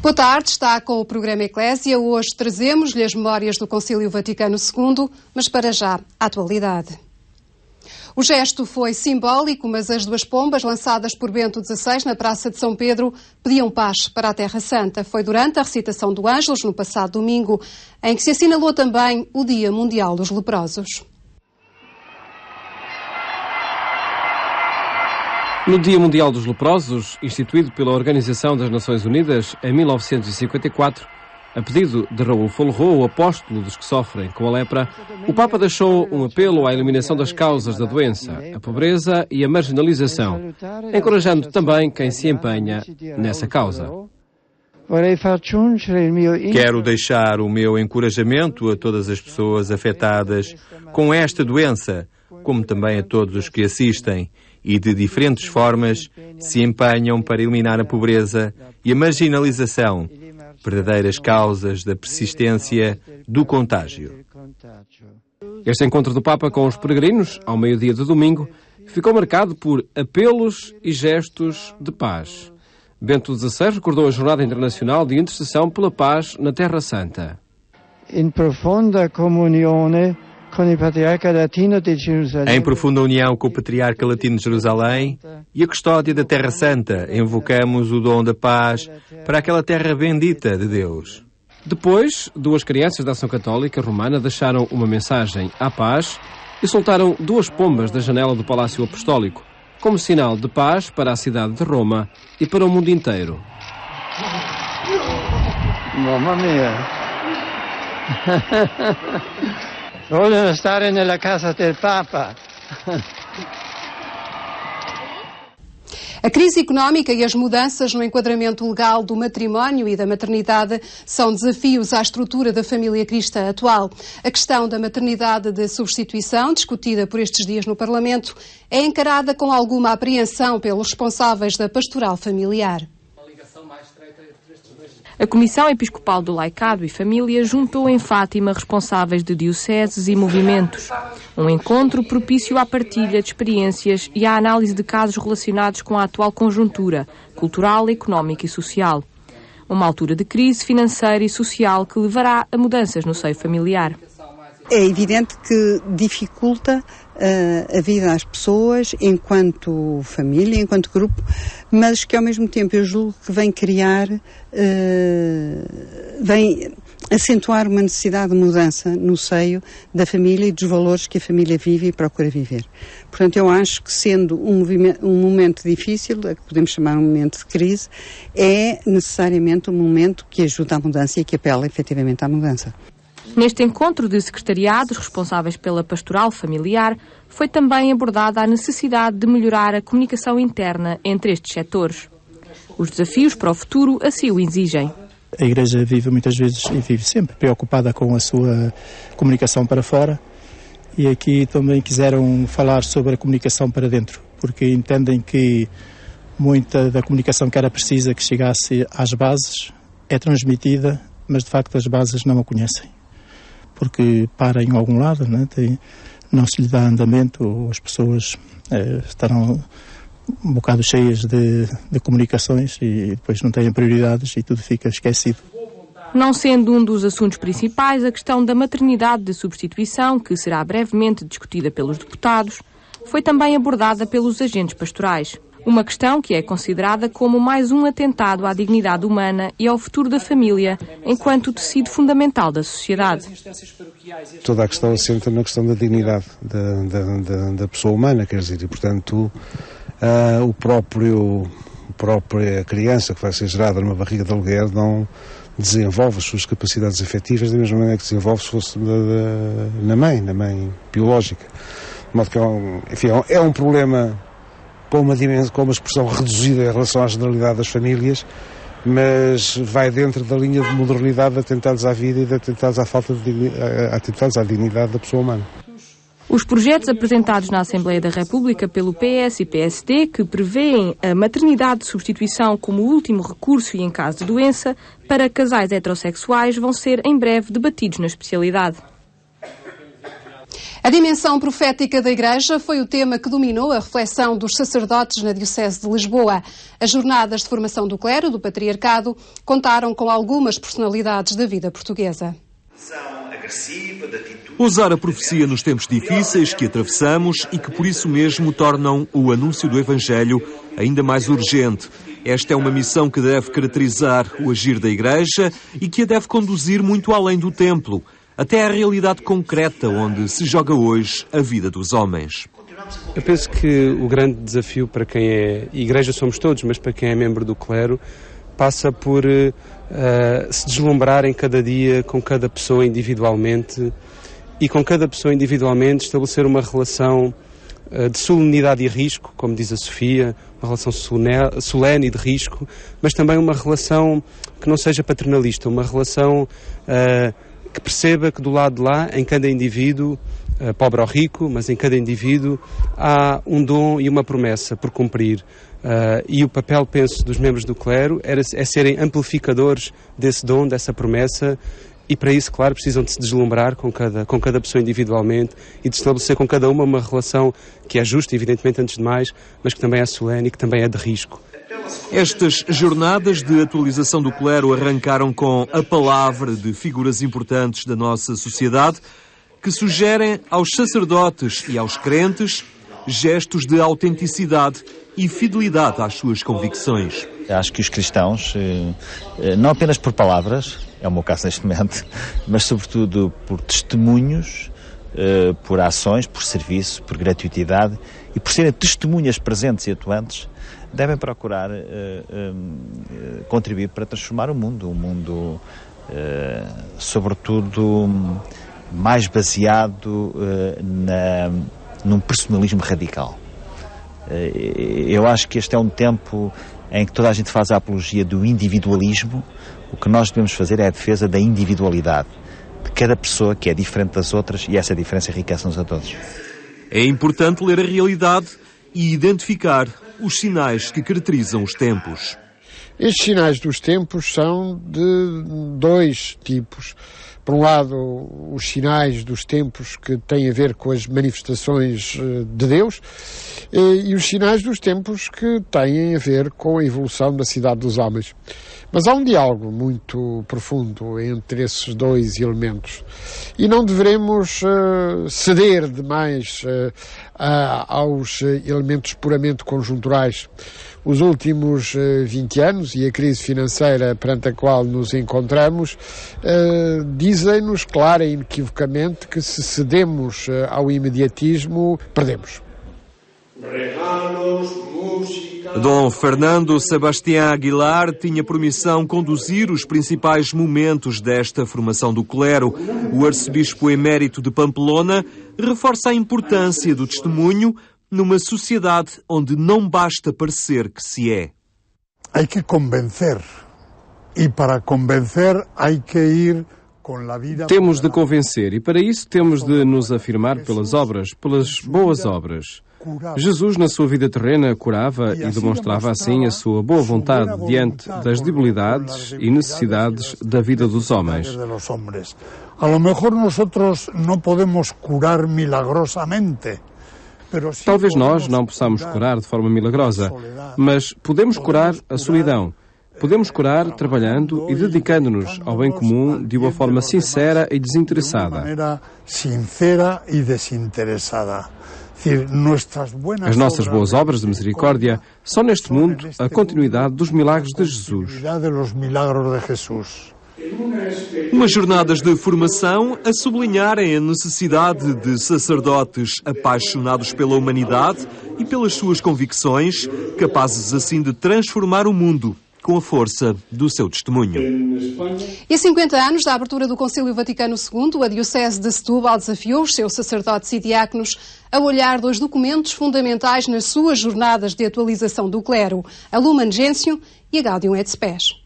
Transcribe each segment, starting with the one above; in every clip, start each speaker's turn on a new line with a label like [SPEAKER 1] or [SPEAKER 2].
[SPEAKER 1] Boa tarde, está com o programa Eclésia. Hoje trazemos-lhe as memórias do Concílio Vaticano II, mas para já, a atualidade. O gesto foi simbólico, mas as duas pombas lançadas por Bento XVI na Praça de São Pedro pediam paz para a Terra Santa. Foi durante a recitação do Ângelus, no passado domingo, em que se assinalou também o Dia Mundial dos Leprosos.
[SPEAKER 2] No Dia Mundial dos Leprosos, instituído pela Organização das Nações Unidas em 1954, a pedido de Raul Folrot, o apóstolo dos que sofrem com a lepra, o Papa deixou um apelo à eliminação das causas da doença, a pobreza e a marginalização, encorajando também quem se empenha nessa causa.
[SPEAKER 3] Quero deixar o meu encorajamento a todas as pessoas afetadas com esta doença, como também a todos os que assistem e de diferentes formas se empenham para eliminar a pobreza e a marginalização, verdadeiras causas da persistência do contágio.
[SPEAKER 2] Este encontro do Papa com os peregrinos, ao meio-dia de domingo, ficou marcado por apelos e gestos de paz. Bento XVI recordou a Jornada Internacional de Intercessão pela Paz na Terra Santa.
[SPEAKER 4] Em profunda comunione
[SPEAKER 3] Em profunda união com o Patriarca Latino de Jerusalém e a custódia da Terra Santa, invocamos o dom da paz para aquela terra bendita de Deus.
[SPEAKER 2] Depois, duas crianças da Ação Católica Romana deixaram uma mensagem à paz e soltaram duas pombas da janela do Palácio Apostólico, como sinal de paz para a cidade de Roma e para o mundo inteiro.
[SPEAKER 4] Mamma mia! Vogliono stare nella casa del Papa.
[SPEAKER 1] A crise económica e as mudanças no enquadramento legal do matrimónio e da maternidade são desafios à estrutura da família cristã atual. A questão da maternidade de substituição, discutida por estes dias no Parlamento, é encarada com alguma apreensão pelos responsáveis da pastoral familiar.
[SPEAKER 5] A Comissão Episcopal do Laicado e Família juntou em Fátima responsáveis de dioceses e movimentos. Um encontro propício à partilha de experiências e à análise de casos relacionados com a atual conjuntura cultural, económica e social. Uma altura de crise financeira e social que levará a mudanças no seio familiar.
[SPEAKER 6] É evidente que dificulta a vida às pessoas enquanto família, enquanto grupo, mas que ao mesmo tempo eu julgo que vem acentuar uma necessidade de mudança no seio da família e dos valores que a família vive e procura viver. Portanto, eu acho que sendo um momento difícil, que podemos chamar um momento de crise, é necessariamente um momento que ajuda à mudança e que apela efetivamente à mudança.
[SPEAKER 5] Neste encontro de secretariados responsáveis pela pastoral familiar, foi também abordada a necessidade de melhorar a comunicação interna entre estes setores. Os desafios para o futuro assim o exigem.
[SPEAKER 7] A Igreja vive muitas vezes e vive sempre preocupada com a sua comunicação para fora e aqui também quiseram falar sobre a comunicação para dentro, porque entendem que muita da comunicação que era precisa que chegasse às bases é transmitida, mas de facto as bases não a conhecem. Porque para em algum lado, não se lhe dá andamento, ou as pessoas estarão um bocado cheias de comunicações e depois não têm prioridades e tudo fica esquecido.
[SPEAKER 5] Não sendo um dos assuntos principais a questão da maternidade de substituição, que será brevemente discutida pelos deputados, foi também abordada pelos agentes pastorais. Uma questão que é considerada como mais um atentado à dignidade humana e ao futuro da família, enquanto tecido fundamental da sociedade.
[SPEAKER 8] Toda a questão assenta na questão da dignidade da pessoa humana, quer dizer, e portanto a própria criança que vai ser gerada numa barriga de aluguer não desenvolve as suas capacidades afetivas da mesma maneira que desenvolve se fosse na mãe biológica. De modo que é um problema com uma expressão reduzida em relação à generalidade das famílias, mas vai dentro da linha de modernidade de atentados à vida e de atentados à dignidade da pessoa humana.
[SPEAKER 5] Os projetos apresentados na Assembleia da República pelo PS e PSD, que prevêem a maternidade de substituição como último recurso e em caso de doença, para casais heterossexuais, vão ser em breve debatidos na especialidade.
[SPEAKER 1] A dimensão profética da Igreja foi o tema que dominou a reflexão dos sacerdotes na Diocese de Lisboa. As jornadas de formação do clero do Patriarcado contaram com algumas personalidades da vida portuguesa.
[SPEAKER 9] Usar a profecia nos tempos difíceis que atravessamos e que por isso mesmo tornam o anúncio do Evangelho ainda mais urgente. Esta é uma missão que deve caracterizar o agir da Igreja e que a deve conduzir muito além do templo, até à realidade concreta onde se joga hoje a vida dos homens.
[SPEAKER 10] Eu penso que o grande desafio para quem é Igreja somos todos, mas para quem é membro do clero, passa por se deslumbrar em cada dia com cada pessoa individualmente e com cada pessoa individualmente estabelecer uma relação de solenidade e risco, como diz a Sofia, uma relação solene e de risco, mas também uma relação que não seja paternalista, uma relação que perceba que do lado de lá, em cada indivíduo, pobre ou rico, mas em cada indivíduo, há um dom e uma promessa por cumprir. E o papel, penso, dos membros do clero é serem amplificadores desse dom, dessa promessa, e para isso, claro, precisam de se deslumbrar com cada pessoa individualmente e de estabelecer com cada uma relação que é justa, evidentemente, antes de mais, mas que também é solene e que também é de risco.
[SPEAKER 9] Estas jornadas de atualização do clero arrancaram com a palavra de figuras importantes da nossa sociedade que sugerem aos sacerdotes e aos crentes gestos de autenticidade e fidelidade às suas convicções.
[SPEAKER 11] Acho que os cristãos, não apenas por palavras, é o meu caso neste momento, mas sobretudo por testemunhos, por ações, por serviço, por gratuitidade e por serem testemunhas presentes e atuantes, devem procurar contribuir para transformar o mundo, sobretudo mais baseado num personalismo radical. Eu acho que este é um tempo em que toda a gente faz a apologia do individualismo. O que nós devemos fazer é a defesa da individualidade de cada pessoa, que é diferente das outras, e essa diferença enriquece-nos a todos.
[SPEAKER 9] É importante ler a realidade e identificar os sinais que caracterizam os tempos.
[SPEAKER 12] Estes sinais dos tempos são de dois tipos. Por um lado, os sinais dos tempos que têm a ver com as manifestações de Deus e os sinais dos tempos que têm a ver com a evolução da cidade dos homens. Mas há um diálogo muito profundo entre esses dois elementos e não devemos ceder demais aos elementos puramente conjunturais. Os últimos 20 anos e a crise financeira perante a qual nos encontramos dizem-nos clara e inequivocamente que se cedemos ao imediatismo, perdemos.
[SPEAKER 9] Dom Fernando Sebastião Aguilar tinha por missão conduzir os principais momentos desta formação do clero. O arcebispo emérito de Pamplona reforça a importância do testemunho numa sociedade onde não basta parecer que se é.
[SPEAKER 13] Há que convencer. E para convencer há que ir com a vida.
[SPEAKER 2] Temos de convencer e para isso temos de nos afirmar pelas obras, pelas boas obras. Jesus, na sua vida terrena, curava e demonstrava assim a sua boa vontade diante das debilidades e necessidades da vida dos homens.
[SPEAKER 13] A lo mejor nosotros não podemos curar milagrosamente.
[SPEAKER 2] Talvez nós não possamos curar de forma milagrosa, mas podemos curar a solidão. Podemos curar trabalhando e dedicando-nos ao bem comum de uma forma sincera e desinteressada. As nossas boas obras de misericórdia são neste mundo a continuidade dos milagres de Jesus.
[SPEAKER 9] Umas jornadas de formação a sublinharem a necessidade de sacerdotes apaixonados pela humanidade e pelas suas convicções, capazes assim de transformar o mundo com a força do seu testemunho.
[SPEAKER 1] E a 50 anos da abertura do Concílio Vaticano II, a Diocese de Setúbal desafiou os seus sacerdotes e diáconos a olhar dois documentos fundamentais nas suas jornadas de atualização do clero, a Lumen Gentium e a Gaudium et Spes.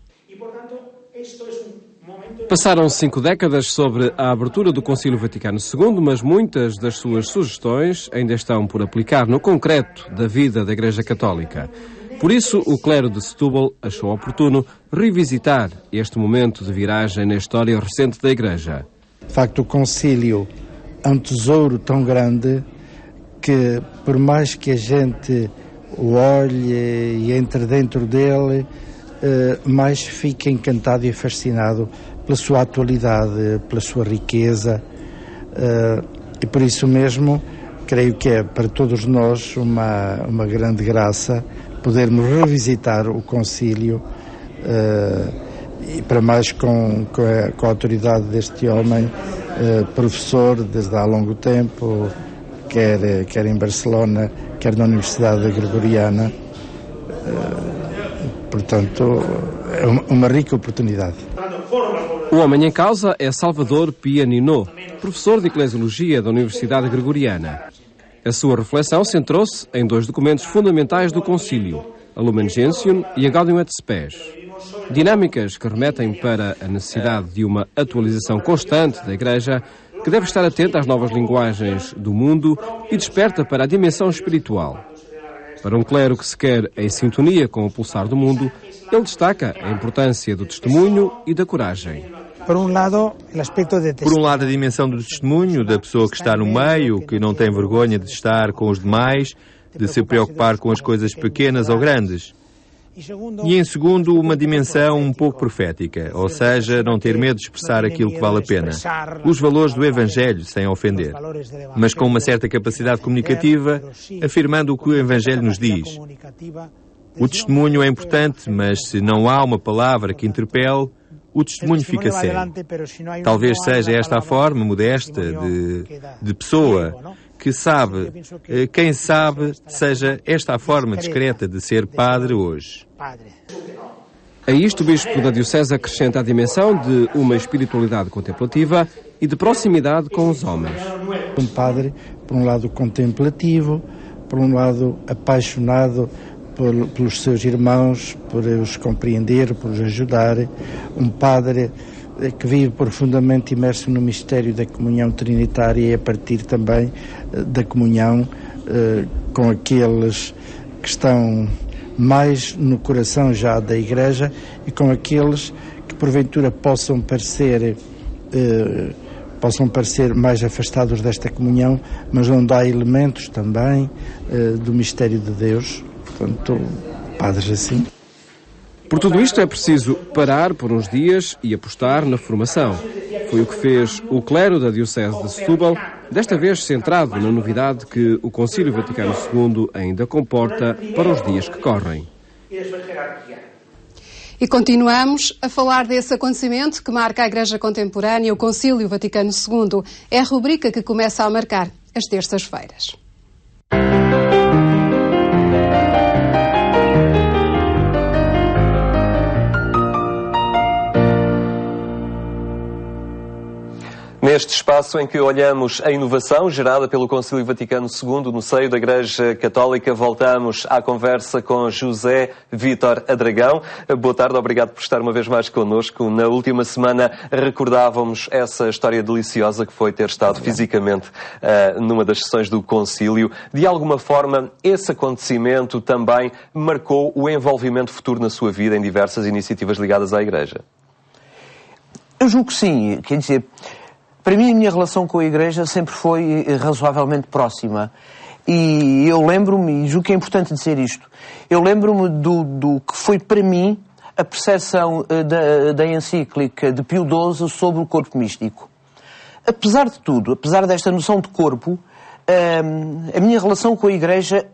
[SPEAKER 2] Passaram 5 décadas sobre a abertura do Concílio Vaticano II, mas muitas das suas sugestões ainda estão por aplicar no concreto da vida da Igreja Católica. Por isso, o clero de Setúbal achou oportuno revisitar este momento de viragem na história recente da Igreja.
[SPEAKER 13] De facto, o concílio
[SPEAKER 14] é um tesouro tão grande que, por mais que a gente o olhe e entre dentro dele, mais fica encantado e fascinado pela sua atualidade, pela sua riqueza, e por isso mesmo creio que é para todos nós uma grande graça podermos revisitar o concílio, e para mais com a autoridade deste homem, professor desde há longo tempo, quer em Barcelona, quer na Universidade Gregoriana. Portanto, é uma rica oportunidade.
[SPEAKER 2] O homem em causa é Salvador Pia Ninot, professor de Eclesiologia da Universidade Gregoriana. A sua reflexão centrou-se em 2 documentos fundamentais do Concílio, a Lumen Gentium e a Gaudium et Spes. Dinâmicas que remetem para a necessidade de uma atualização constante da Igreja, que deve estar atenta às novas linguagens do mundo e desperta para a dimensão espiritual. Para um clero que se quer em sintonia com o pulsar do mundo, ele destaca a importância do testemunho e da coragem.
[SPEAKER 3] Por um lado, a dimensão do testemunho, da pessoa que está no meio, que não tem vergonha de estar com os demais, de se preocupar com as coisas pequenas ou grandes. E em segundo, uma dimensão um pouco profética, ou seja, não ter medo de expressar aquilo que vale a pena, os valores do Evangelho, sem ofender, mas com uma certa capacidade comunicativa, afirmando o que o Evangelho nos diz. O testemunho é importante, mas se não há uma palavra que interpele, o testemunho fica cego. Talvez seja esta a forma modesta de pessoa que sabe, quem sabe, seja esta a forma discreta de ser padre hoje.
[SPEAKER 2] A isto, o bispo da Diocese acrescenta a dimensão de uma espiritualidade contemplativa e de proximidade com os homens.
[SPEAKER 14] Um padre, por um lado, contemplativo, por um lado, apaixonado pelos seus irmãos, por os compreender, por os ajudar. Um padre que vive profundamente imerso no mistério da comunhão trinitária e a partir também da comunhão com aqueles que estão mais no coração já da Igreja e com aqueles que porventura possam parecer mais afastados desta comunhão, mas onde há elementos também do mistério de Deus. Portanto, padres assim.
[SPEAKER 2] Por tudo isto é preciso parar por uns dias e apostar na formação. Foi o que fez o clero da Diocese de Setúbal, desta vez centrado na novidade que o Concílio Vaticano II ainda comporta para os dias que correm.
[SPEAKER 1] E continuamos a falar desse acontecimento que marca a Igreja Contemporânea, o Concílio Vaticano II. É a rubrica que começa a marcar as terças-feiras.
[SPEAKER 9] Neste espaço em que olhamos a inovação gerada pelo Concílio Vaticano II no seio da Igreja Católica, voltamos à conversa com José Vítor Adragão. Boa tarde, obrigado por estar uma vez mais connosco. Na última semana recordávamos essa história deliciosa que foi ter estado fisicamente numa das sessões do Concílio. De alguma forma, esse acontecimento também marcou o envolvimento futuro na sua vida em diversas iniciativas ligadas à Igreja?
[SPEAKER 15] Eu julgo que sim, quer dizer... Para mim, a minha relação com a Igreja sempre foi razoavelmente próxima. E eu lembro-me, e julgo que é importante dizer isto, eu lembro-me do que foi para mim a percepção da encíclica de Pio XII sobre o corpo místico. Apesar de tudo, apesar desta noção de corpo, a minha relação com a Igreja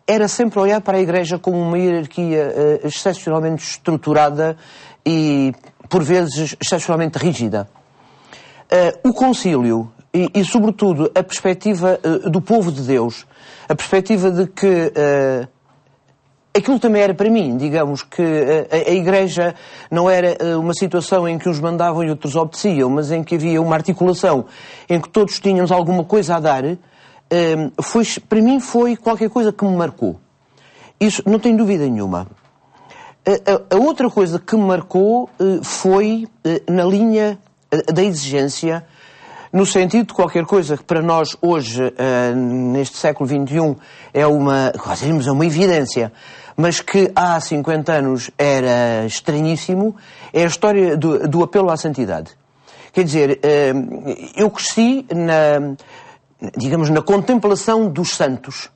[SPEAKER 15] era sempre olhar para a Igreja como uma hierarquia excepcionalmente estruturada e, por vezes, excepcionalmente rígida. O concílio e, sobretudo, a perspectiva do povo de Deus, a perspectiva de que aquilo também era para mim, digamos, que a Igreja não era uma situação em que uns mandavam e outros obedeciam, mas em que havia uma articulação, em que todos tínhamos alguma coisa a dar, para mim foi qualquer coisa que me marcou. Isso não tenho dúvida nenhuma. A outra coisa que me marcou foi na linha da exigência, no sentido de qualquer coisa que para nós hoje, neste século XXI, é uma evidência, mas que há 50 anos era estranhíssimo, é a história do apelo à santidade. Quer dizer, eu cresci na contemplação dos santos.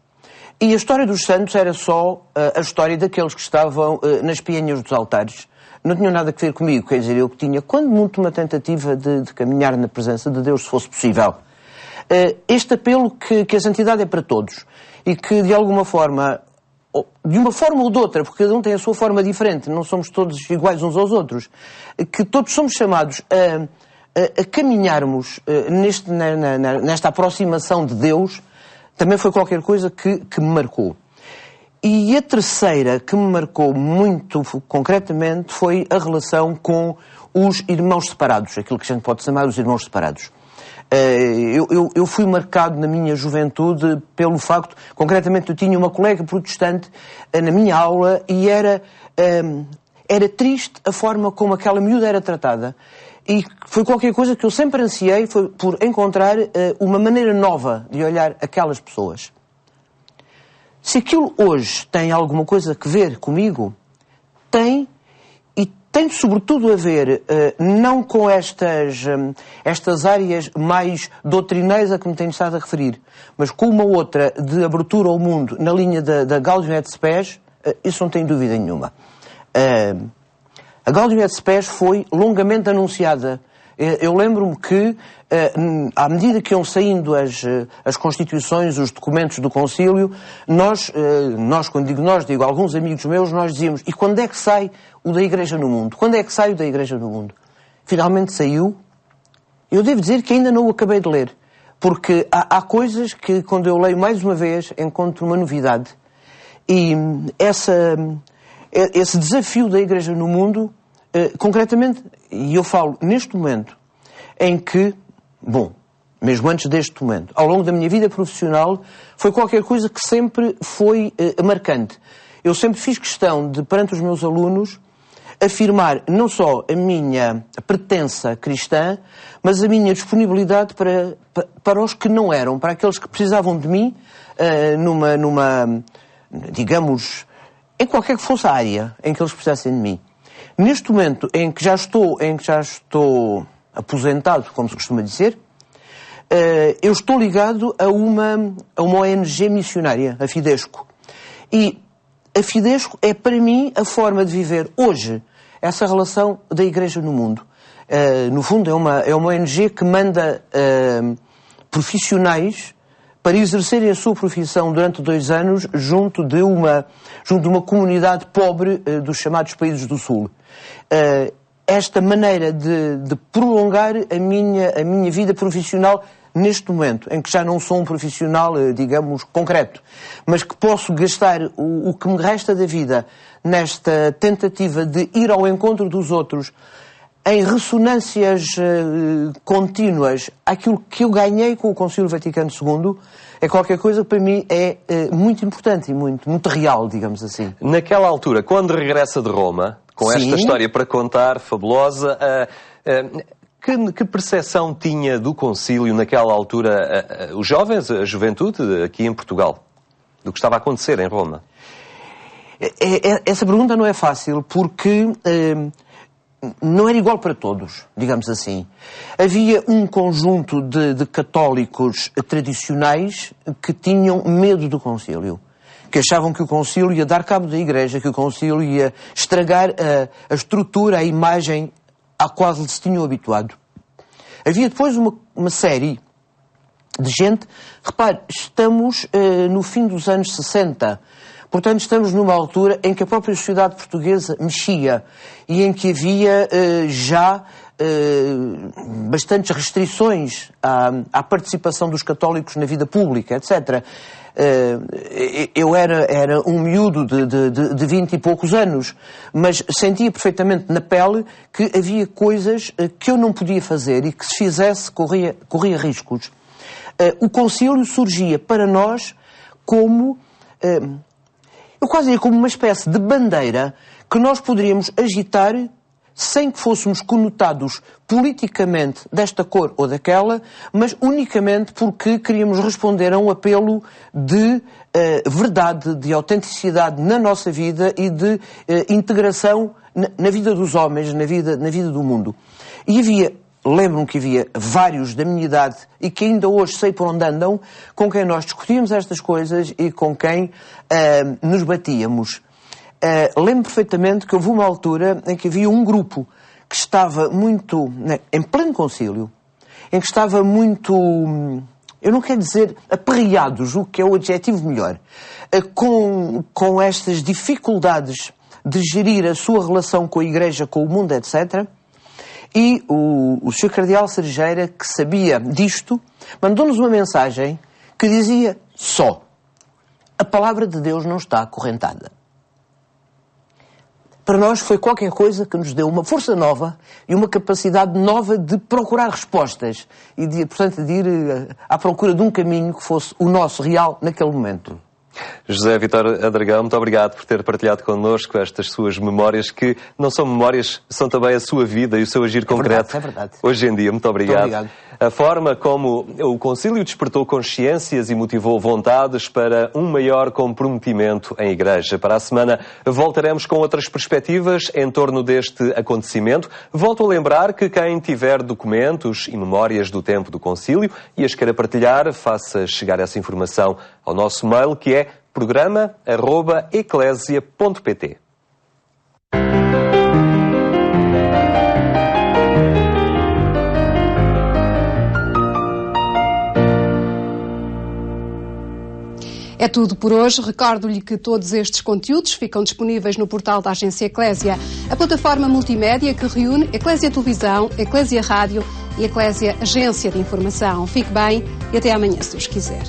[SPEAKER 15] E a história dos santos era só a história daqueles que estavam nas peanhas dos altares. Não tinha nada a ver comigo, quer dizer, eu que tinha, quando muito, uma tentativa de caminhar na presença de Deus, se fosse possível. Este apelo que a santidade é para todos e que, de alguma forma, de uma forma ou de outra, porque cada um tem a sua forma diferente, não somos todos iguais uns aos outros, que todos somos chamados a caminharmos nesta aproximação de Deus, também foi qualquer coisa que me marcou. E a terceira que me marcou muito concretamente foi a relação com os irmãos separados, aquilo que a gente pode chamar os irmãos separados. Eu fui marcado na minha juventude pelo facto, concretamente eu tinha uma colega protestante na minha aula e era triste a forma como aquela miúda era tratada. E foi qualquer coisa que eu sempre ansiei, foi por encontrar uma maneira nova de olhar aquelas pessoas. Se aquilo hoje tem alguma coisa a ver comigo, tem, e tem sobretudo a ver não com estas áreas mais doutrineiras a que me tenho estado a referir, mas com uma outra de abertura ao mundo na linha da Gaudium et Spes, isso não tem dúvida nenhuma. A Gaudium et Spes foi longamente anunciada. Eu lembro-me que, à medida que iam saindo as constituições, os documentos do concílio, nós, quando digo nós, digo alguns amigos meus, nós dizíamos, e quando é que sai o da Igreja no mundo? Quando é que sai o da Igreja no mundo? Finalmente saiu. Eu devo dizer que ainda não o acabei de ler, porque há coisas que, quando eu leio mais uma vez, encontro uma novidade. E esse desafio da Igreja no mundo, concretamente, e eu falo neste momento, em que, mesmo antes deste momento, ao longo da minha vida profissional, foi qualquer coisa que sempre foi marcante. Eu sempre fiz questão de, perante os meus alunos, afirmar não só a minha pertença cristã, mas a minha disponibilidade para os que não eram, para aqueles que precisavam de mim, digamos, em qualquer que fosse a área em que eles precisassem de mim. Neste momento em que já estou aposentado, como se costuma dizer, eu estou ligado a uma ONG missionária, a Fidesco. E a Fidesco é, para mim, a forma de viver hoje essa relação da Igreja no mundo. No fundo, é uma ONG que manda profissionais para exercerem a sua profissão durante 2 anos junto de uma comunidade pobre dos chamados países do Sul. Esta maneira de prolongar a minha vida profissional neste momento, em que já não sou um profissional, digamos, concreto, mas que posso gastar o que me resta da vida nesta tentativa de ir ao encontro dos outros, em ressonâncias contínuas àquilo que eu ganhei com o Concílio Vaticano II, é qualquer coisa que para mim é muito importante e muito real, digamos assim.
[SPEAKER 16] Naquela altura, quando regressa de Roma, com esta história para contar, fabulosa, que percepção tinha do concílio naquela altura os jovens, a juventude aqui em Portugal, do que estava a acontecer em Roma?
[SPEAKER 15] Essa pergunta não é fácil, porque não era igual para todos, digamos assim. Havia um conjunto de católicos tradicionais que tinham medo do concílio, que achavam que o concílio ia dar cabo da Igreja, que o concílio ia estragar a estrutura, a imagem à qual eles se tinham habituado. Havia depois uma série de gente, repare, estamos no fim dos anos 60, portanto estamos numa altura em que a própria sociedade portuguesa mexia e em que havia já bastantes restrições à participação dos católicos na vida pública, etc. Eu era um miúdo de 20 e poucos anos, mas sentia perfeitamente na pele que havia coisas que eu não podia fazer e que, se fizesse, corria riscos. O concílio surgia para nós como, eu quase diria, como uma espécie de bandeira que nós poderíamos agitar sem que fôssemos conotados politicamente desta cor ou daquela, mas unicamente porque queríamos responder a um apelo de verdade, de autenticidade na nossa vida e de integração na vida dos homens, na vida do mundo. E havia lembro-me que havia vários da minha idade e que ainda hoje sei por onde andam, com quem nós discutíamos estas coisas e com quem nos batíamos. Lembro perfeitamente que houve uma altura em que havia um grupo que estava muito, em pleno concílio, em que estava muito, eu não quero dizer aperreado, julgo que é o adjetivo melhor, com estas dificuldades de gerir a sua relação com a Igreja, com o mundo, etc. E o Sr. Cardeal Cerejeira, que sabia disto, mandou-nos uma mensagem que dizia só: a palavra de Deus não está acorrentada. Para nós foi qualquer coisa que nos deu uma força nova e uma capacidade nova de procurar respostas e, portanto, de ir à procura de um caminho que fosse o nosso real naquele momento.
[SPEAKER 16] José Vítor Adragão, muito obrigado por ter partilhado connosco estas suas memórias, que não são memórias, são também a sua vida e o seu agir concreto.
[SPEAKER 15] É verdade.
[SPEAKER 16] Hoje em dia. Muito obrigado.
[SPEAKER 15] Muito obrigado.
[SPEAKER 16] A forma como o concílio despertou consciências e motivou vontades para um maior comprometimento em Igreja. Para a semana voltaremos com outras perspectivas em torno deste acontecimento. Volto a lembrar que quem tiver documentos e memórias do tempo do concílio e as queira partilhar, faça chegar essa informação ao nosso mail, que é programa@eclesia.pt.
[SPEAKER 1] É tudo por hoje. Recordo-lhe que todos estes conteúdos ficam disponíveis no portal da Agência Eclésia, a plataforma multimédia que reúne Eclésia Televisão, Eclésia Rádio e Eclésia Agência de Informação. Fique bem e até amanhã, se Deus quiser.